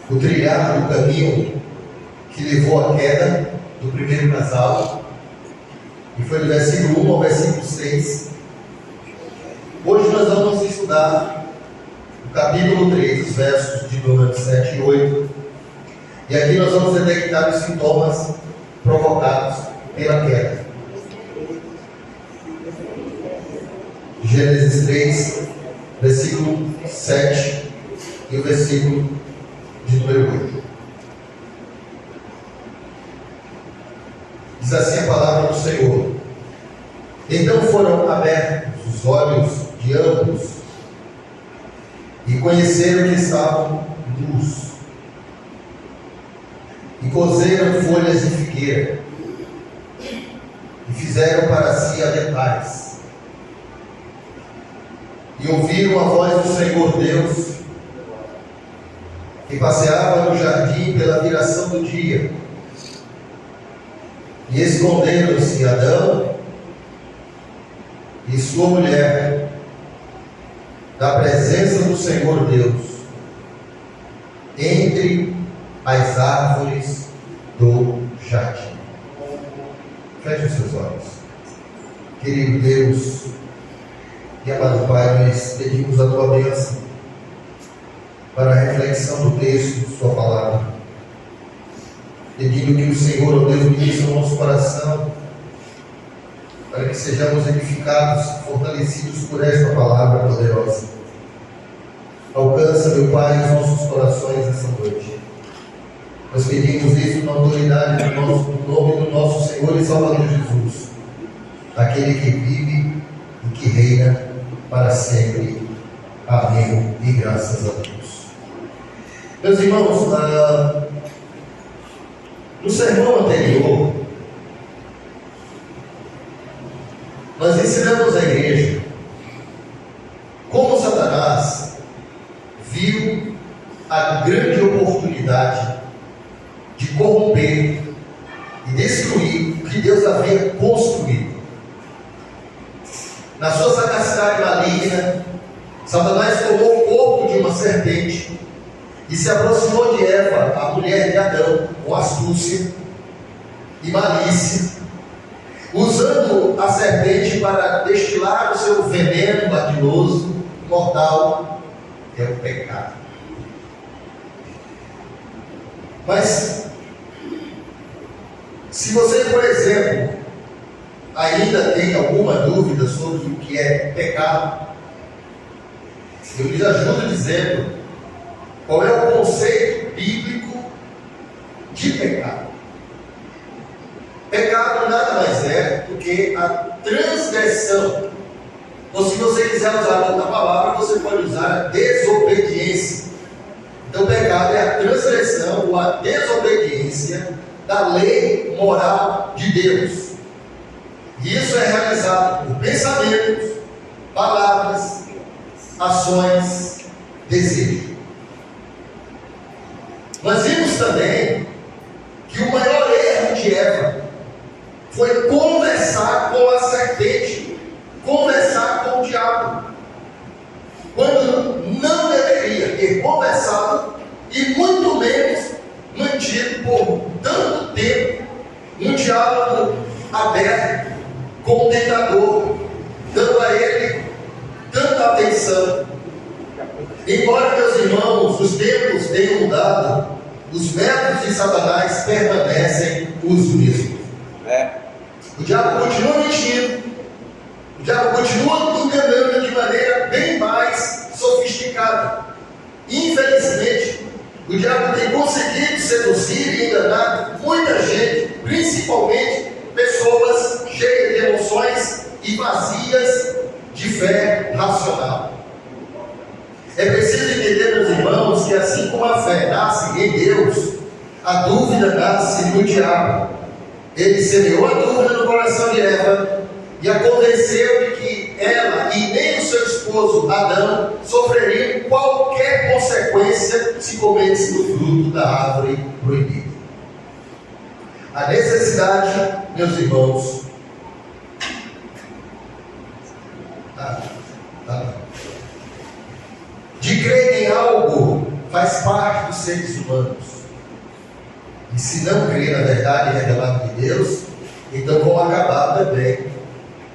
o trilhar do caminho que levou à queda do primeiro casal, e foi do versículo 1 ao versículo 6. Hoje nós vamos estudar o capítulo 3, os versos de número 7 e 8, e aqui nós vamos detectar os sintomas provocados pela queda. Gênesis 3, versículo 7 e o versículo de número 8. Diz assim a palavra do Senhor: Então foram abertos os olhos de ambos e conheceram que estavam nus, e coseram folhas de figueira e fizeram para si aventais. E ouviram a voz do Senhor Deus, que passeava no jardim pela viração do dia. E esconderam-se Adão e sua mulher da presença do Senhor Deus entre as árvores do jardim. Feche os seus olhos. Querido Deus e amado Pai, nós pedimos a Tua bênção para a reflexão do texto de Sua palavra, pedindo que o Senhor, ó Deus, ministre o nosso coração, para que sejamos edificados, fortalecidos por esta palavra poderosa. Alcança, meu Pai, os nossos corações essa noite. Nós pedimos isso na autoridade do nome do nosso Senhor e Salvador Jesus, aquele que vive e que reina para sempre. Amém. E graças a Deus. Meus irmãos, no sermão anterior, nós ensinamos à igreja como Satanás viu a grande oportunidade de corromper e destruir o que Deus havia construído. Na sua sagacidade maligna, Satanás tomou o corpo de uma serpente e se aproximou de Eva, a mulher de Adão, com astúcia e malícia, usando a serpente para destilar o seu veneno latinoso, mortal, que é o pecado. Mas, se você, por exemplo, ainda tem alguma dúvida sobre o que é pecado, eu lhes ajudo dizendo qual é o conceito bíblico de pecado. Pecado nada mais é do que a transgressão, ou se você quiser usar outra palavra, você pode usar a desobediência. Então, pecado é a transgressão ou a desobediência da lei moral de Deus. E isso é realizado por pensamentos, palavras, ações, desejos. Nós vimos também que o maior erro de Eva foi conversar com a serpente, conversar com o diabo, quando não deveria ter conversado e muito menos mantido por tanto tempo um diálogo aberto com o tentador, dando a ele tanta atenção. Embora, meus irmãos, os tempos tenham mudado, os métodos de Satanás permanecem os mesmos. O diabo continua mentindo, o diabo continua enganando de maneira bem mais sofisticada. Infelizmente, o diabo tem conseguido seduzir e enganar muita gente, principalmente pessoas cheias de emoções e vazias de fé racional. É preciso entender, meus irmãos, que assim como a fé nasce em Deus, a dúvida nasce no diabo. Ele semeou a dúvida no coração de Eva e a convenceu de que ela e nem o seu esposo Adão sofreriam qualquer consequência se comesse do fruto da árvore proibida. A necessidade, meus irmãos, de crer em algo faz parte do seres humanos. E se não crê na verdade revelada de Deus, então vão acabar também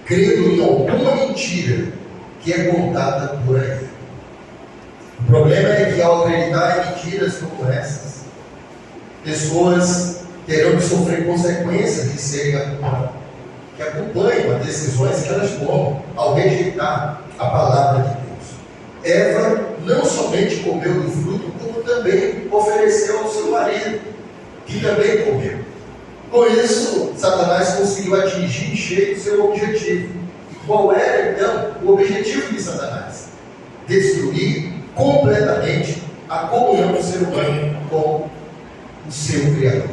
crendo em alguma mentira que é contada por aí. O problema é que ao acreditar em mentiras como essas, pessoas terão de sofrer consequências de serem que acompanham as decisões que elas tomam ao rejeitar a palavra de Deus. Eva não somente comeu do fruto, como também ofereceu ao seu marido, que também comeu. Por isso, Satanás conseguiu atingir em cheio o seu objetivo. E qual era então o objetivo de Satanás? Destruir completamente a comunhão do ser humano com o seu Criador.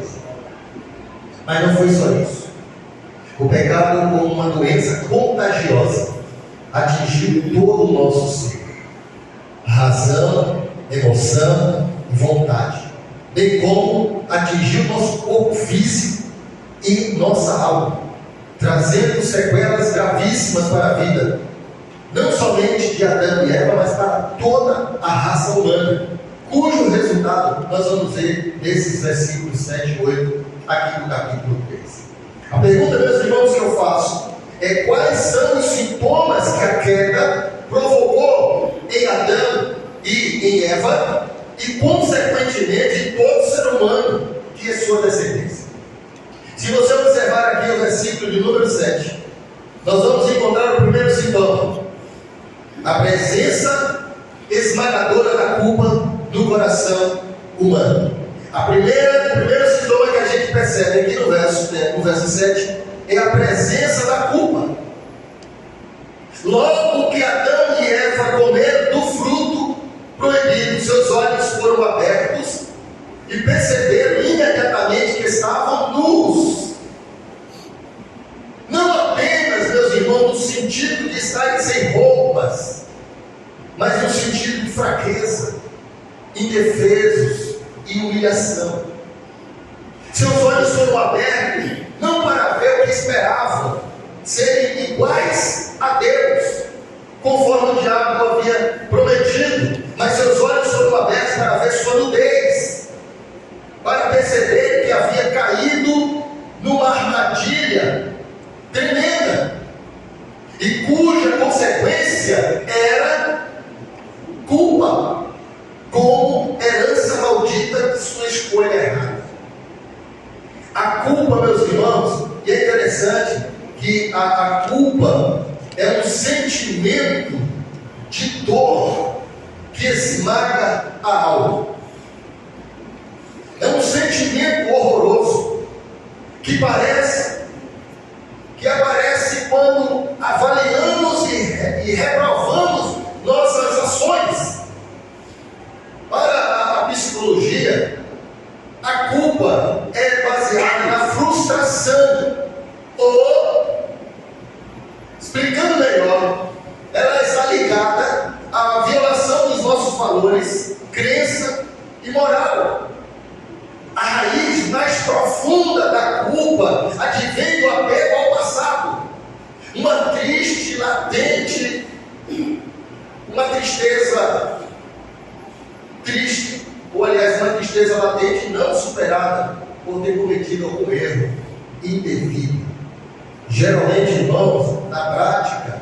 Mas não foi só isso. O pecado, como uma doença contagiosa, atingiu todo o nosso ser. Razão, emoção e vontade. Bem como atingiu nosso corpo físico e nossa alma, trazendo sequelas gravíssimas para a vida, não somente de Adão e Eva, mas para toda a raça humana, cujo resultado nós vamos ver nesses versículos 7 e 8 aqui do capítulo 3. A pergunta, meus irmãos, que eu faço é: quais são os sintomas que a queda provocou em Adão e em Eva e consequentemente em todo ser humano que é sua descendência? Se você observar aqui o versículo de número 7, nós vamos encontrar o primeiro sintoma: a presença esmagadora da culpa no coração humano. O primeiro sintoma que a gente percebe aqui no verso 7 é a presença da culpa. Logo que Adão e Eva comeram do fruto proibido, seus olhos foram abertos e perceberam imediatamente que estavam nus. Não apenas, meus irmãos, no sentido de estarem sem roupas, mas no sentido de fraqueza, indefesos e humilhação. Seus olhos foram abertos não para ver o que esperavam, serem iguais a Deus, conforme o diabo havia prometido, mas seus olhos foram abertos para ver sua nudez, para perceber que havia caído numa armadilha tremenda, e cuja consequência era culpa, como herança maldita de sua escolha errada. A culpa, meus irmãos, e é interessante que a culpa é um sentimento de dor que esmaga a alma. É um sentimento horroroso que aparece quando avaliamos e reprovamos nossas ações. Para a psicologia, a culpa é baseada na frustração, ou, explicando melhor, ela está ligada à violação dos nossos valores, crença e moral. A raiz mais profunda da culpa advém do apego ao passado, uma triste, latente, uma tristeza triste, ou aliás, uma tristeza latente não superada por ter cometido algum erro indevido. Geralmente, irmãos, na prática,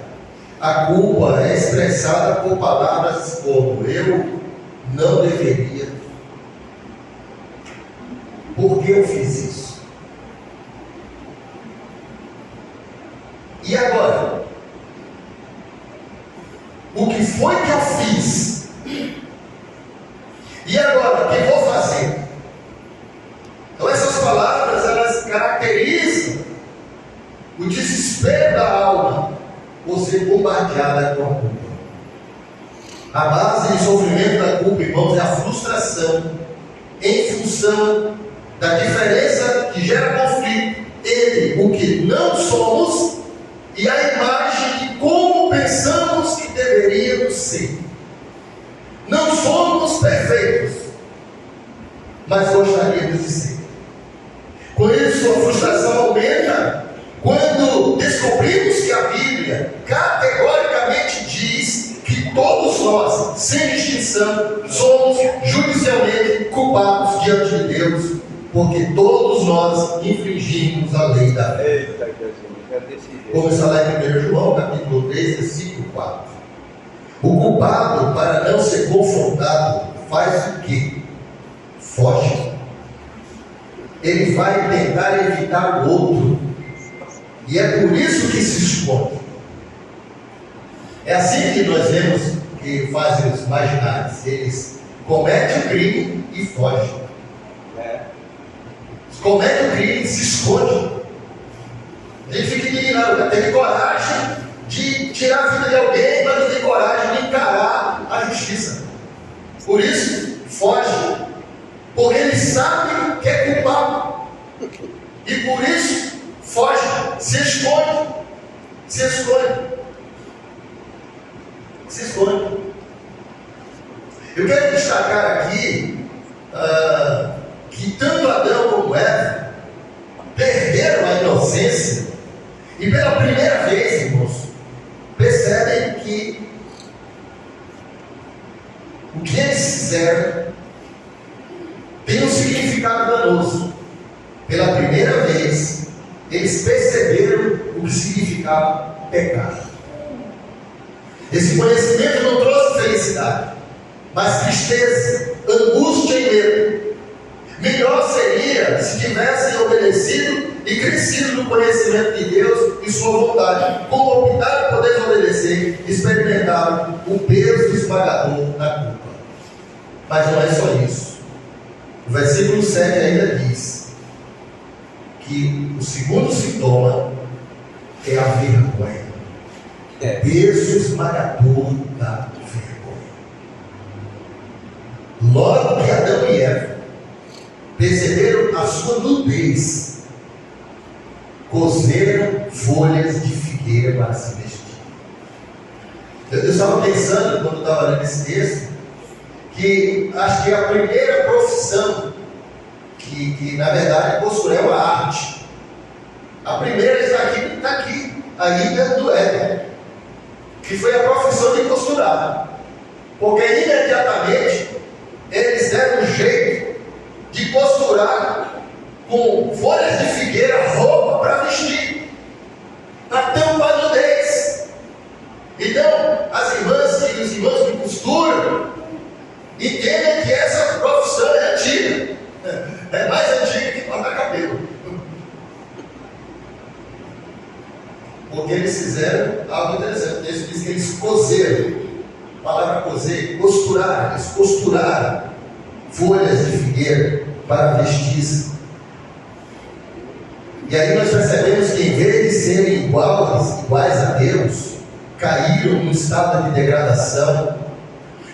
a culpa é expressada por palavras como: eu não deveria, por que eu fiz isso? E agora? O que foi que eu fiz? E agora, o que vou fazer? Então essas palavras, elas caracterizam o desespero da alma por ser bombardeada com a culpa. A base de sofrimento da culpa, irmãos, é a frustração em função da diferença que gera conflito entre o que não somos e a imagem de como pensamos que deveríamos ser. Não somos perfeitos, mas gostaríamos de ser. Com isso, a frustração aumenta quando descobrimos que a Bíblia categoricamente diz que todos nós, sem distinção, somos judicialmente culpados culpados diante de Deus, porque todos nós infringimos a lei da fé. Eita, Jesus, Começa lá em 1 João, capítulo 3, versículo 4. O culpado, para não ser confrontado, faz o quê? Foge. Ele vai tentar evitar o outro. E é por isso que se esconde. É assim que nós vemos que fazem os marginais. Eles cometem o crime e fogem. Comete o crime, se esconde. Ele fica indignado, teve coragem de tirar a vida de alguém, mas não tem coragem de encarar a justiça. Por isso, foge. Porque ele sabe que é culpado. E por isso, foge, se esconde. Se esconde. Se esconde. Eu quero destacar aqui que tanto Adão como Eva perderam a inocência e pela primeira vez, irmãos, percebem que o que eles fizeram tem um significado danoso. Pela primeira vez, eles perceberam o que significava pecado. Esse conhecimento não trouxe felicidade, mas tristeza, angústia e medo. Melhor seria se tivessem obedecido e crescido no conhecimento de Deus e sua vontade. Como optaram por desobedecer, experimentaram o peso esmagador da culpa. Mas não é só isso. O versículo 7 ainda diz que o segundo sintoma é a vergonha. Peso esmagador da vergonha. Logo que Adão e Eva perceberam a sua nudez, cozeram folhas de figueira para se vestir. Eu estava pensando, quando estava lendo esse texto, que acho que a primeira profissão que na verdade costura é uma arte. A primeira está aqui, ainda do Éden, que foi a profissão de costurar. Porque imediatamente eles deram um jeito de costurar com folhas de figueira roupa para vestir, para tampar a nudez. Então, as irmãs e os irmãos que costuram entendem que essa profissão é antiga, é mais antiga que cortar cabelo, porque eles fizeram algo interessante. Eles dizem que eles cozeram, a palavra cozer, costurar, eles costuraram folhas de figueira para vestir. E aí nós percebemos que em vez de serem iguais a Deus, caíram no estado de degradação,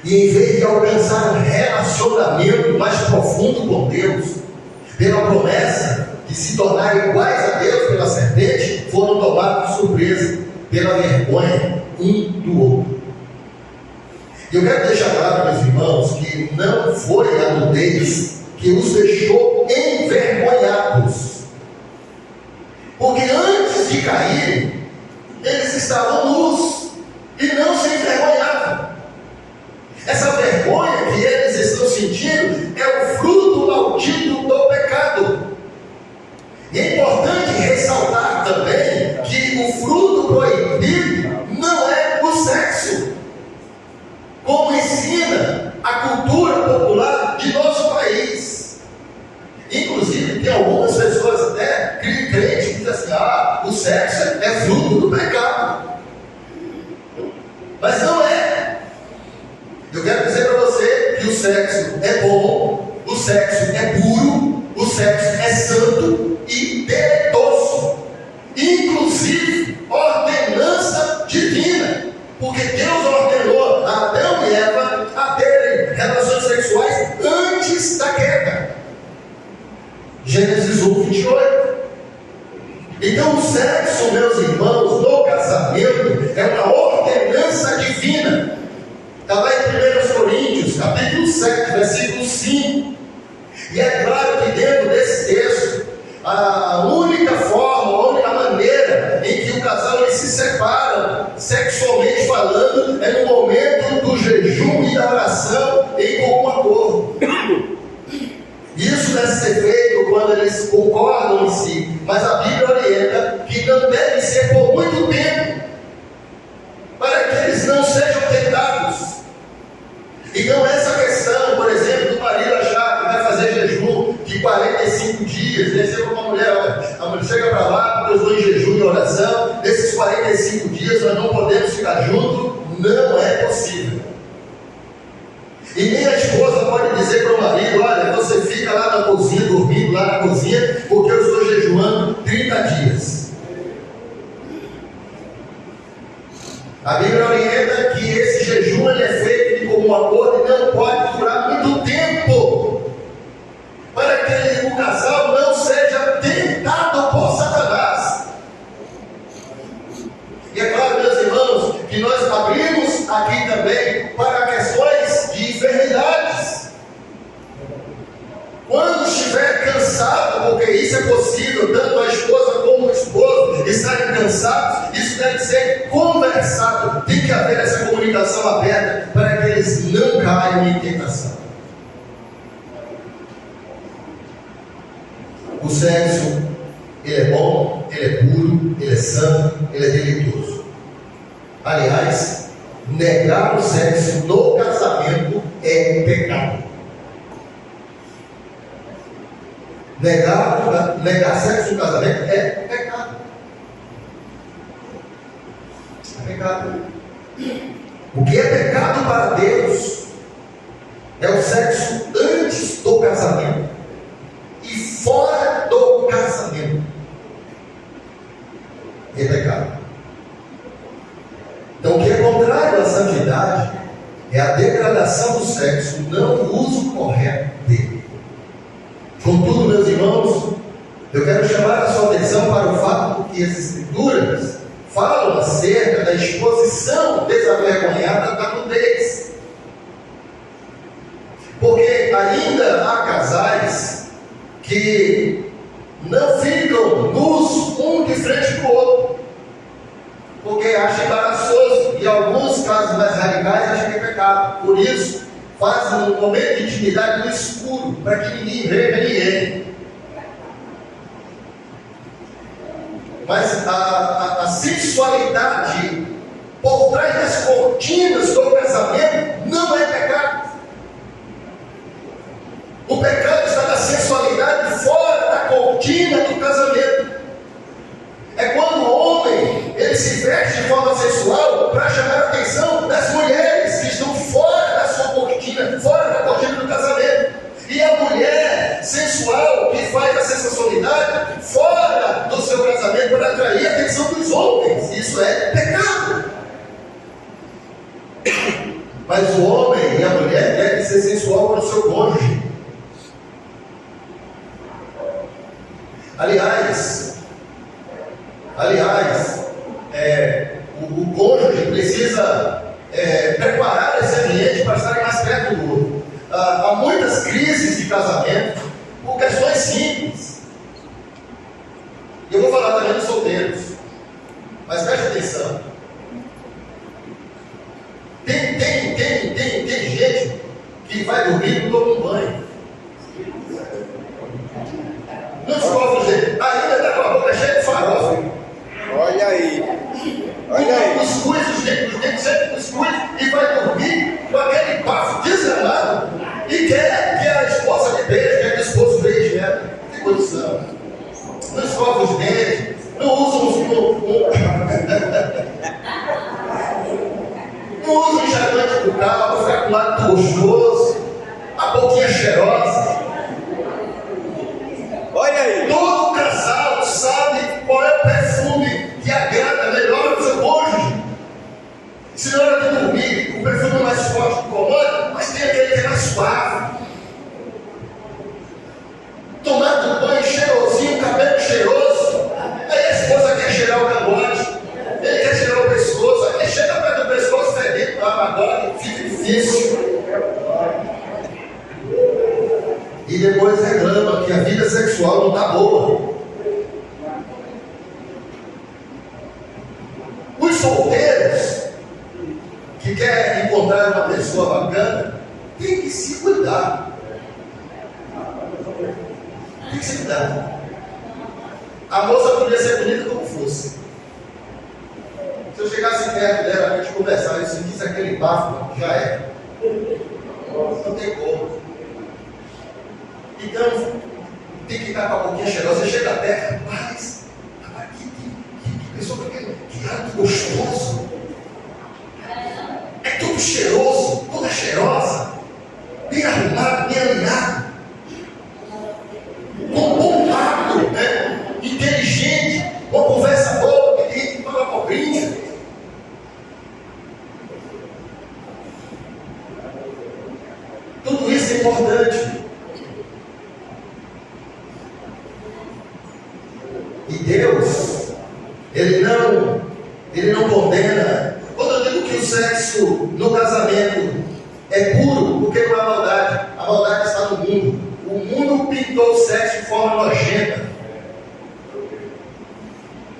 e em vez de alcançar um relacionamento mais profundo com Deus, pela promessa de se tornar iguais a Deus pela serpente, foram tomados de surpresa pela vergonha um do outro. Eu quero deixar claro, meus irmãos, que não foi a nudez que os deixou envergonhados. Porque antes de caírem, eles estavam nus e não se envergonhavam. Essa vergonha que eles estão sentindo é o fruto maldito do pecado. E é importante ressaltar também que o fruto proibido não é o sexo, como ensina a cultura popular de nosso país. Inclusive, tem algumas pessoas até crentes que dizem assim: o sexo é fruto do pecado. Mas não é. Eu quero dizer para você que o sexo é bom, o sexo é puro, o sexo é santo e deleitoso, inclusive ordenança divina, porque Deus ordenou a Adão e Eva a terem relações sexuais antes da queda. Gênesis 1:28. Então o sexo, meus irmãos, no casamento é uma ordenança divina. Está lá em 1 Coríntios, capítulo 7, versículo 5. E é claro que dentro desse texto, a única forma, a única maneira em que o casal eles se separam, sexualmente falando, é no momento do jejum e da oração em comum acordo. eles concordam em si, mas a Bíblia orienta que não deve ser por muito tempo, para que eles não sejam tentados. Então essa questão, por exemplo, do marido achar que vai fazer jejum de 45 dias, descer com uma mulher, olha, a mulher chega para lá, porque eu estou em jejum e oração, nesses 45 dias nós não podemos ficar juntos, não é possível. E nem a esposa pode dizer para o marido, olha, você fica lá na cozinha, dormindo lá na cozinha, porque eu estou jejuando 30 dias. A Bíblia orienta que esse jejum ele é feito de comum acordo e não pode durar muito tempo, para que o casal não seja tentado por Satanás. E é claro, meus irmãos, que nós abrimos aqui também para questões de enfermidades. Quando estiver cansado, porque isso é possível, tanto a esposa como o esposo estarem cansados, isso deve ser conversado. Tem que haver essa comunicação aberta para que eles não caiam em tentação. O sexo, ele é bom, ele é puro, ele é santo, ele é deleitoso. Aliás, negar o sexo no casamento é pecado. Negar sexo no casamento é pecado. É pecado. O que é pecado para Deus é o sexo antes do casamento e fora do casamento. É pecado. Então, o que é contrário à santidade é a degradação do sexo, não o uso correto dele. Contudo, meus irmãos, eu quero chamar a sua atenção para o fato de que as Escrituras falam acerca da exposição desavergonhada da nudez. Porque ainda há casais que não ficam nus um de frente para o outro, porque acham embaraçoso, e alguns casos mais radicais acham que é pecado. Por isso, fazem um momento de intimidade no escuro, para que ninguém veja ninguém. Mas a sensualidade por trás das cortinas do casamento não é pecado. O pecado está na sensualidade fora da cortina do casamento. É quando o homem ele se veste de forma sensual para chamar a atenção das mulheres que estão fora da sua cortina, fora da cortina do casamento. E a mulher sensual que faz a sensualidade fora do seu casamento para atrair a atenção dos homens. Isso é pecado. Mas o homem e a mulher devem ser sensual para o seu cônjuge. Aliás, o cônjuge precisa preparar esse ambiente para estar mais perto do outro. Há muitas crises de casamento por questões simples. Eu vou falar também dos solteiros, mas preste atenção. Tem gente que vai dormir e não toma um banho. Não escova o jeito, ainda está com a boca cheia de farofa. Olha aí. Olha aí. Os dentes sempre cuscuz e vai dormir com aquele bafo desgramado e quer que a esposa lhe beije, quer que o esposo beije ela. Não tem condição. Não escova os dentes, não usa não usa um enxaguante bucal para ficar com o lado gostoso, a boquinha cheirosa. Olha aí. Todo casal sabe qual é o perfume que agrada melhor o seu cônjuge. Se na hora de dormir, o perfume mais forte incomoda, mas tem aquele que é mais suave. Tomado banho cheirosinho, cabelo cheiroso. Aí a esposa quer cheirar o cangote, ele quer cheirar o pescoço, aí chega perto do pescoço fedido, agora fica difícil. E depois reclama que a vida sexual não está boa. Os solteiros que querem encontrar uma pessoa bacana tem que se cuidar. Tem que ser cuidado. A moça podia ser bonita como fosse. Se eu chegasse perto dela, a gente conversar, eu sentisse aquele bafo, já é. Não tem como. Então, tem que estar com a boquinha cheirosa. Você chega perto, rapaz, que pessoa, que ato gostoso. É tudo cheiroso, toda cheirosa, bem arrumado, bem alinhado, com bom papo, né? Inteligente, uma conversa boa, que tem que falar cobrinha. Tudo isso é importante. E Deus, Ele não condena. Quando eu digo que o sexo no casamento é puro, porque não há maldade. A maldade está no mundo. O mundo pintou o sexo de forma nojenta.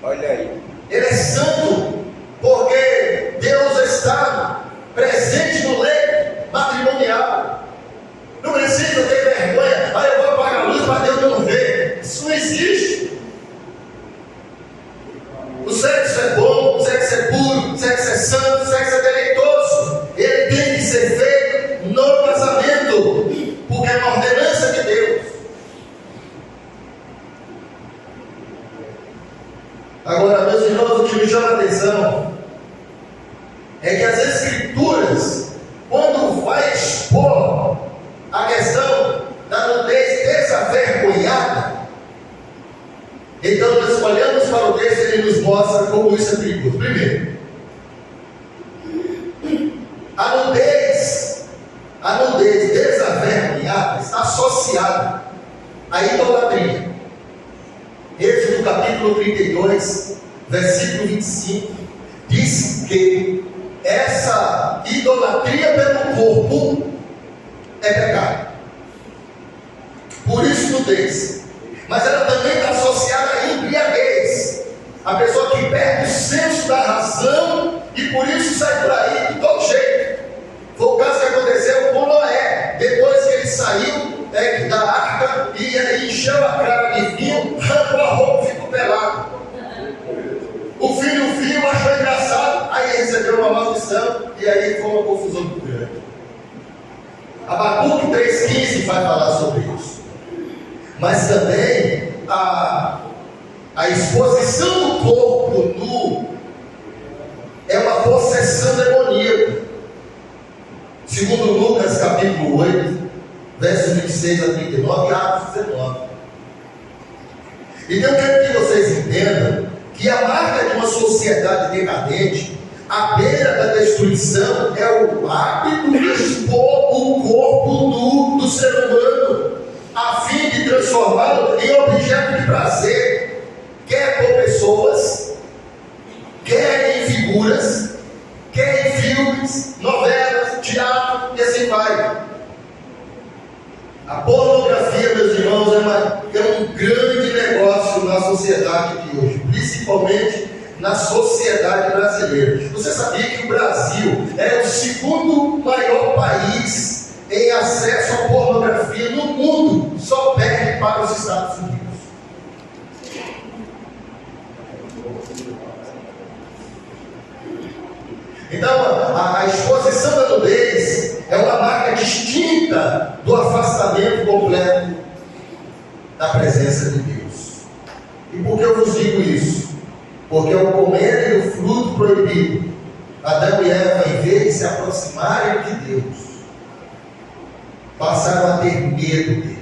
Olha aí. Ele é santo, porque Deus está presente no leito matrimonial. Não precisa ter vergonha. Eu vou apagar a luz para Deus não ver. Isso não existe. O sexo é bom, o sexo é puro, o sexo é santo, o sexo é deleitoso. Ele tem que ser feito no casamento, porque é uma ordenança de Deus. Agora, meus irmãos, o que me chama a atenção é que as Escrituras, quando vai expor a questão da nudez desavergonhada, então nós olhamos para o texto e ele nos mostra como isso é perigoso. Primeiro, a nudez desavergonhada está associada à idolatria. Êxodo capítulo 32, versículo 25, diz que essa idolatria pelo corpo é pecado. Por isso nudez. Mas ela também está associada à embriaguez. A pessoa que perde o senso da razão e por isso sai por aí de todo jeito. Foi o caso que aconteceu com Noé. Depois que ele saiu da arca e encheu a cara de vinho, arrancou a roupa e ficou pelado. O filho viu, achou engraçado, aí recebeu uma maldição e aí foi uma confusão muito grande. Abacuque 3,15 vai falar sobre isso. Mas também a exposição do corpo nu é uma possessão demoníaca. Segundo Lucas capítulo 8, versos 26 a 39 e Atos 19. Então eu quero que vocês entendam que a marca de uma sociedade decadente, à beira da destruição, é o hábito de expor o corpo nu do ser humano, a fim de transformá-lo em objeto de prazer, quer por pessoas, quer em figuras, quer em filmes, novelas, teatro e assim vai. A pornografia, meus irmãos, é um grande negócio na sociedade de hoje, principalmente na sociedade brasileira. Você sabia que o Brasil é o segundo maior país em acesso à pornografia no mundo, só perde para os Estados Unidos. Então, a exposição da nudez é uma marca distinta do afastamento completo da presença de Deus. E por que eu vos digo isso? Porque ao comerem o fruto proibido, Adão e Eva, em vez de se aproximarem de Deus, passaram a ter medo dele.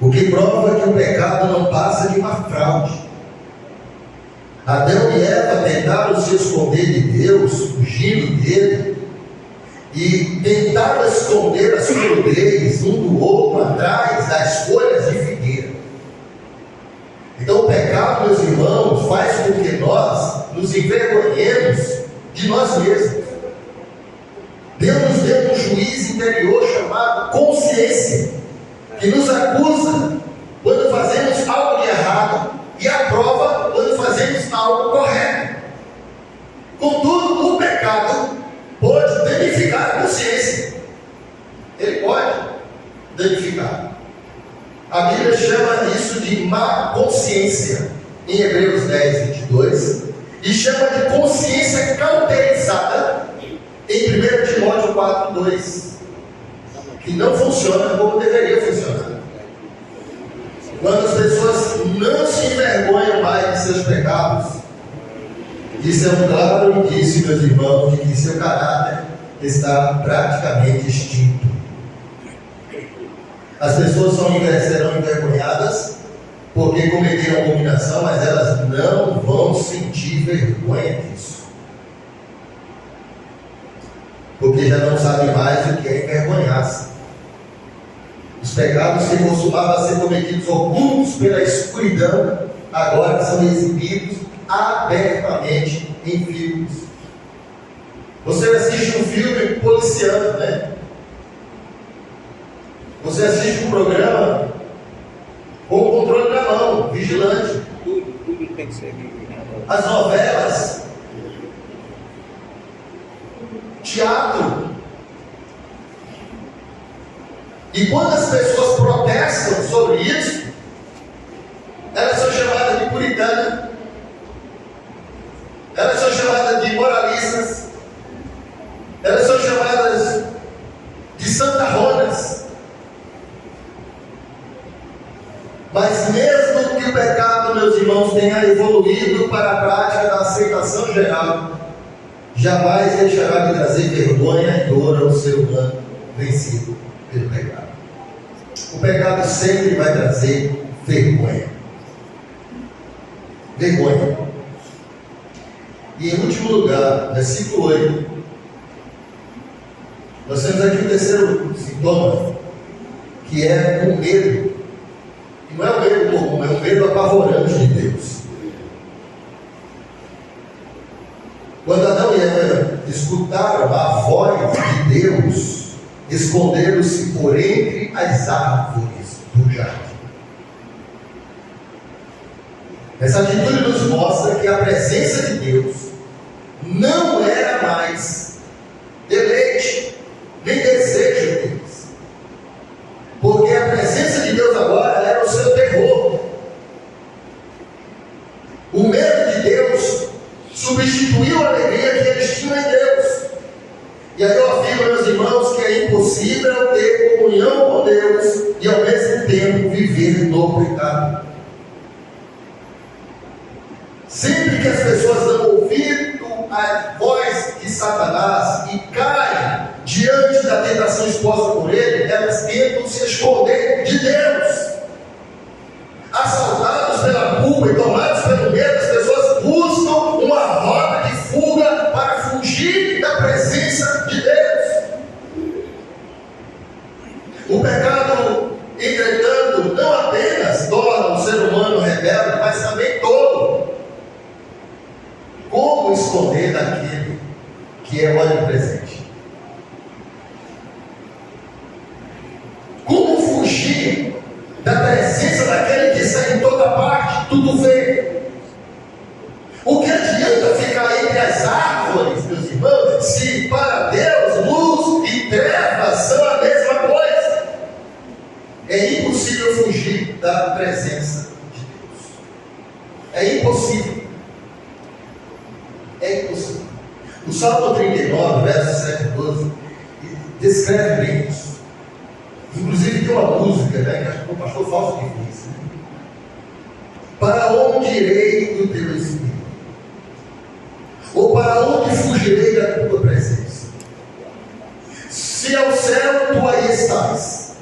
O que prova que o pecado não passa de uma fraude. Adão e Eva tentaram se esconder de Deus, fugindo dele, e tentaram esconder a sua nudez um do outro atrás das folhas de figueira. Então o pecado, meus irmãos, faz com que nós nos envergonhemos de nós mesmos. Deus nos deu um juiz interior chamado consciência, que nos acusa quando fazemos algo de errado e aprova quando fazemos algo correto. Contudo, o pecado pode danificar a consciência. Ele pode danificar. A Bíblia chama isso de má consciência, em Hebreus 10, 22, e chama de consciência cauterizada, em 1 Timóteo 4, 2, que não funciona como deveria funcionar. Quando as pessoas não se envergonham mais de seus pecados, isso é um claro indício, meus irmãos, de que seu caráter está praticamente extinto. As pessoas serão envergonhadas porque cometeram abominação, mas elas não vão sentir vergonha disso, porque já não sabem mais o que é envergonhar-se. Os pecados que costumavam ser cometidos ocultos pela escuridão, agora são exibidos abertamente em filmes. Você assiste um filme policiano, né? Você assiste um programa com o controle na mão, vigilante. Tudo tem que ser vigilante. As novelas, teatro. E quando as pessoas protestam sobre isso, elas são chamadas de puritanas, elas são chamadas de moralistas, elas são chamadas de santarronas. Mas mesmo que o pecado, meus irmãos, tenha evoluído para a prática da aceitação geral, jamais deixará de trazer vergonha e dor ao ser humano vencido pelo pecado. O pecado sempre vai trazer vergonha. Vergonha. E em último lugar, versículo 8, nós temos aqui o terceiro sintoma, que é o medo. E não é o medo comum, é o medo apavorante de Deus. Quando Adão e Eva escutaram a voz de Deus, esconderam-se por entre as árvores do jardim. Essa atitude nos mostra que a presença de Deus não era mais deleite, nem desejo deles. Porque a presença de Deus agora era o seu terror. O medo de Deus substituiu a alegria que eles tinham em Deus. E aí eu afirmo, meus irmãos, que é impossível ter comunhão com Deus e ao mesmo tempo viver no pecado. Sempre que as pessoas dão ouvido à voz de Satanás e caem diante da tentação exposta por ele, elas tentam se esconder de Deus. Assaltados pela culpa e tomados pelo medo, as pessoas buscam uma rota de fuga para fugir da presença de Deus. O pecado, entretanto, não apenas torna o ser humano rebelde, mas também tolo. Como esconder daquele que é onipresente? Como fugir da presença daquele que está em toda parte, tudo vê? O que adianta ficar entre as árvores, meus irmãos, se para Deus luz e trevas são a mesma coisa? É impossível fugir da presença de Deus. É impossível. É impossível. O Salmo 39, verso 7 e 12, descreve bem isso. Inclusive tem uma música, né, que acho que o pastor Fausto que fez, né? Para onde irei do teu Espírito? Ou para onde fugirei da tua presença? Se ao céu tu aí estás,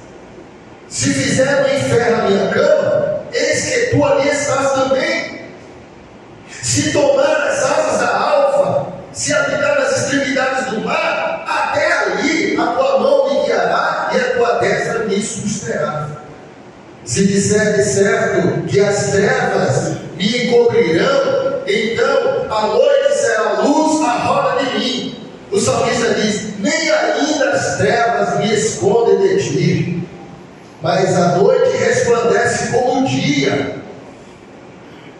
se fizer o inferno a minha cama, eis que tu ali estás também. Se tomar as asas da alva, se habitar nas extremidades do mar, até ali a tua mão me guiará e a tua destra me susterá. Se disser de certo que as trevas me encobrirão, então a noite será luz à roda de mim. O salmista diz: nem ainda as trevas me escondem de ti, mas a noite resplandece como o dia.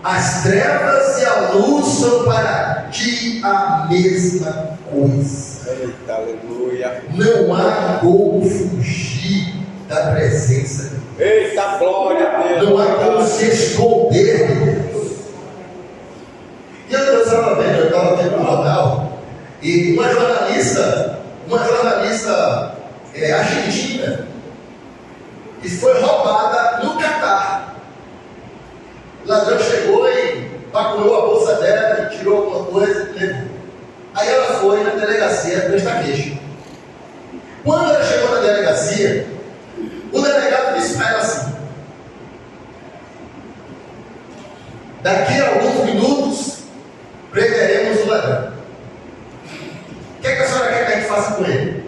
As trevas e a luz são para ti a mesma coisa. Eita, aleluia. Não há como fugir da presença de Deus. Eita, glória a Deus. Não há como se esconder de Deus. E eu estava vendo no jornal, e uma jornalista argentina, que foi roubada no Catar. O ladrão chegou e vacunou a bolsa dela, e tirou alguma coisa e levou. Aí ela foi na delegacia prestar queixa. Quando ela chegou na delegacia, o delegado disse para ela assim: daqui a alguns minutos prenderemos o ladrão. O que a senhora quer que a gente faça com ele?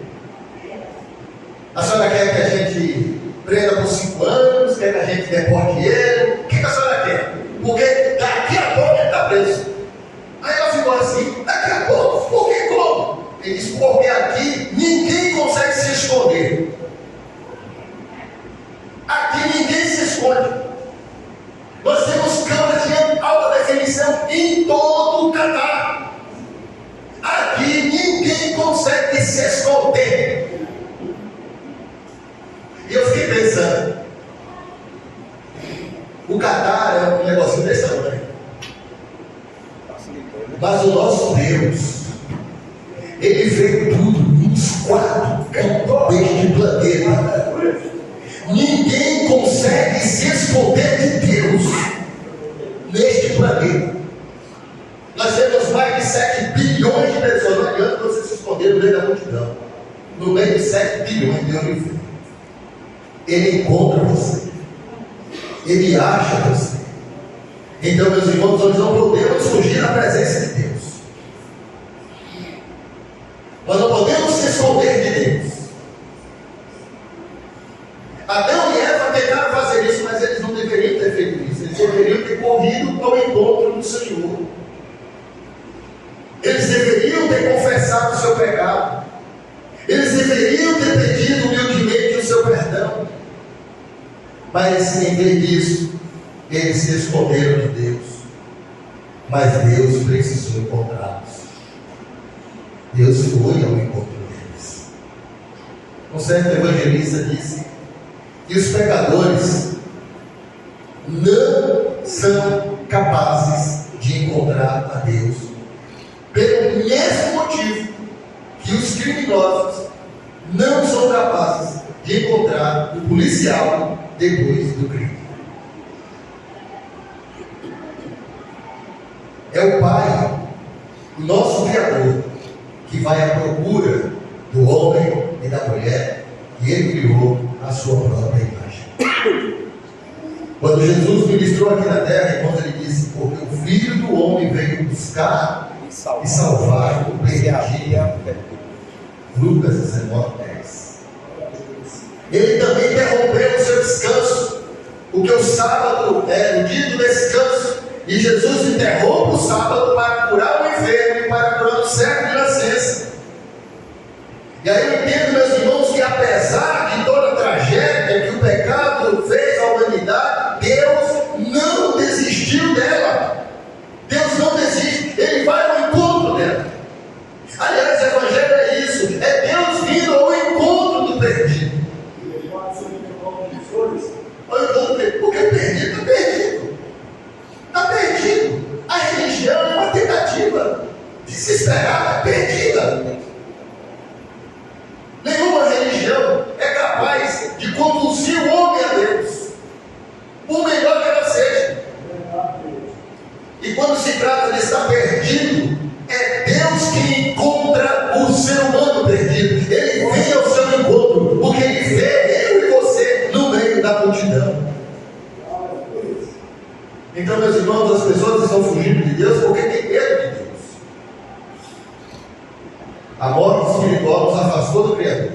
A senhora quer que a gente prenda por 5 anos? Quer que a gente deporte ele? O que a senhora quer? Porque daqui a pouco ele está preso. Aí ela ficou assim: daqui a pouco? Por que como? Ele disse: porque aqui ninguém consegue se esconder. Aqui ninguém se esconde. Nós temos câmeras de alta definição em todo o Catar. Aqui ninguém consegue se esconder. E eu fiquei pensando, o Catar é um negocinho desse tamanho, mas o nosso Deus, Ele vê tudo nos 4 cantos deste planeta. Ninguém consegue se esconder de Deus neste planeta. Nós temos mais de 7 bilhões de pessoas. Não adianta você se esconder no meio da multidão. No meio de 7 bilhões, Deus me vê. Ele encontra você. Ele acha você. Então, meus irmãos, nós não podemos fugir da presença de Deus. Nós não podemos se esconder de Deus. Adão e Eva tentaram fazer isso, mas eles não deveriam ter feito isso. Eles deveriam ter corrido ao encontro do Senhor. Eles deveriam ter confessado o seu pecado. Eles deveriam ter pedido humildemente o seu perdão. Mas em vez disso, eles se esconderam de Deus. Mas Deus precisou encontrá-los. Deus foi ao encontro deles. Um certo evangelista disse que os pecadores não são capazes de encontrar a Deus, pelo mesmo motivo que os criminosos não são capazes de encontrar o policial depois do crime. É o Pai, o nosso Criador, que vai à procura do homem e da mulher que Ele criou a sua própria imagem. Quando Jesus ministrou aqui na terra, irmãos, Ele disse: porque o Filho do Homem veio buscar e salvar o perdido. Lucas 19:10. Ele também interrompeu o seu descanso, porque o sábado é o dia do descanso, e Jesus interrompe o sábado para curar o enfermo e para curar o cego de nascença. E aí eu entendo, meus irmãos, que apesar de toda a tragédia que o pecado fez à humanidade, Deus não desistiu dela. Deus não desiste, Ele vai ao encontro dela. Aliás, o Evangelho é isso, é Deus vindo ao encontro do perdido. Porque o perdido está perdido. Está perdido. A religião é uma tentativa desesperada, perdida. Nenhuma religião é capaz de conduzir o homem a Deus, por melhor que ela seja. E quando se trata de estar perdido, é Deus que encontra o ser humano perdido. Ele vem ao seu encontro, porque Ele vê eu e você no meio da multidão. Então, meus irmãos, as pessoas estão fugindo de Deus porque tem medo de Deus. A morte espiritual nos afastou do Criador.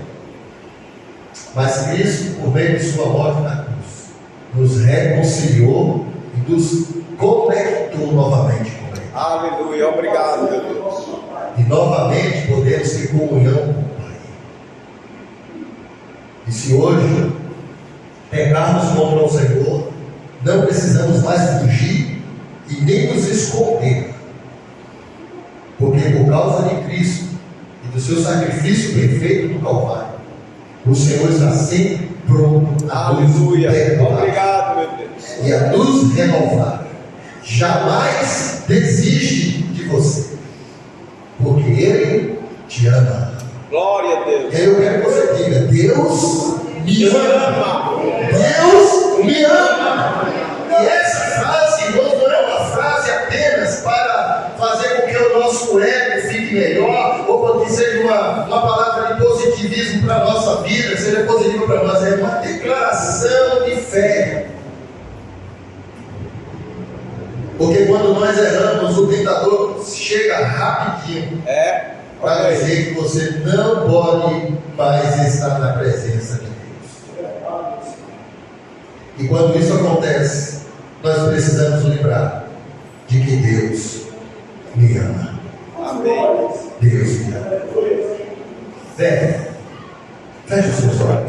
Mas Cristo, por meio de sua morte na cruz, nos reconciliou e nos conectou novamente com Ele. Aleluia, obrigado, meu Deus. E novamente podemos ter comunhão com o Pai. E se hoje pecarmos contra o Senhor, não precisamos mais fugir e nem nos esconder, porque por causa de Cristo e do seu sacrifício perfeito no Calvário, o Senhor está sempre pronto a nos Aleluia. perdoar Obrigado, meu Deus. e a nos renovar. Jamais desiste de você, porque Ele te ama. Glória a Deus. Eu quero que você diga: Deus me ama. Deus me ama. E essa frase, irmãos, não é uma frase apenas para fazer com que o nosso ego fique melhor, ou para que seja uma palavra de positivismo para a nossa vida, seja positiva para nós. É uma declaração de fé. Porque quando nós erramos, o tentador chega rapidinho para dizer que você não pode mais estar na presença de Deus. E quando isso acontece, nós precisamos lembrar de que Deus me ama. Amém. Deus me ama. Feche os seus olhos.